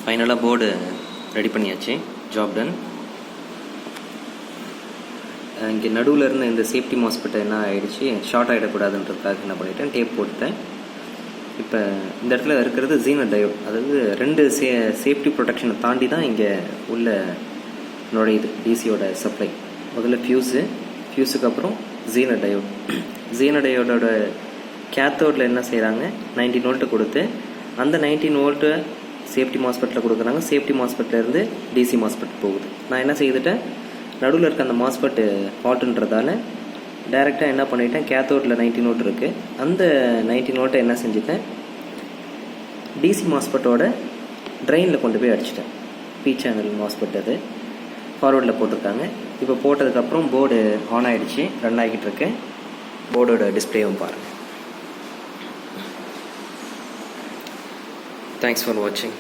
ஃபைனலாக board ready பண்ணியாச்சு. Job ton. இங்கே நடுவில் இருந்த இந்த சேஃப்டி மாஸ்பெட்டை என்ன ஆகிடுச்சு, ஷார்ட் ஆகிடக்கூடாதுன்றதுக்காக என்ன பண்ணிட்டேன், டேப் போட்டுட்டேன். இப்போ இந்த இடத்துல இருக்கிறது ஜீனர் டயோட், அதாவது ரெண்டு சேஃப்டி ப்ரொடெக்ஷனை தாண்டி தான் இங்கே உள்ள நுழையுது டிசியோட சப்ளை. முதல்ல ஃபியூஸுக்கு அப்புறம் ஜீனர் டயோட். ஜீனர் டயோடோட கேத்தோடில் என்ன செய்கிறாங்க, 19 வோல்ட்டு கொடுத்து அந்த 19 வோல்ட்டு சேஃப்டி மாஸ்பெட்டில் கொடுக்குறாங்க. சேஃப்டி மாஸ்பெட்லேருந்து டிசி மாஸ்பெட் போகுது. நான் என்ன செய்துட்டேன், நடுவில் இருக்க அந்த மாஸ்பெட்டு ஃபால்ட்டுன்றதால டைரெக்டாக என்ன பண்ணிட்டேன், கேத்தோடில் 19 வோல்ட் இருக்குது, அந்த 19 வோல்ட்டை என்ன செஞ்சுட்டேன், டிசி மாஸ்பெட்டோட ட்ரெயினில் கொண்டு போய் அடிச்சிட்டேன். பி சேனல் மாஸ்பெட் அது ஃபார்வர்டில் போட்டிருக்காங்க. இப்போ போட்டதுக்கப்புறம் போர்டு ஆன் ஆகிடுச்சு, ரன் ஆகிட்டு இருக்கு. போர்டோட டிஸ்பிளேவும் பாருங்கள். Thanks for watching.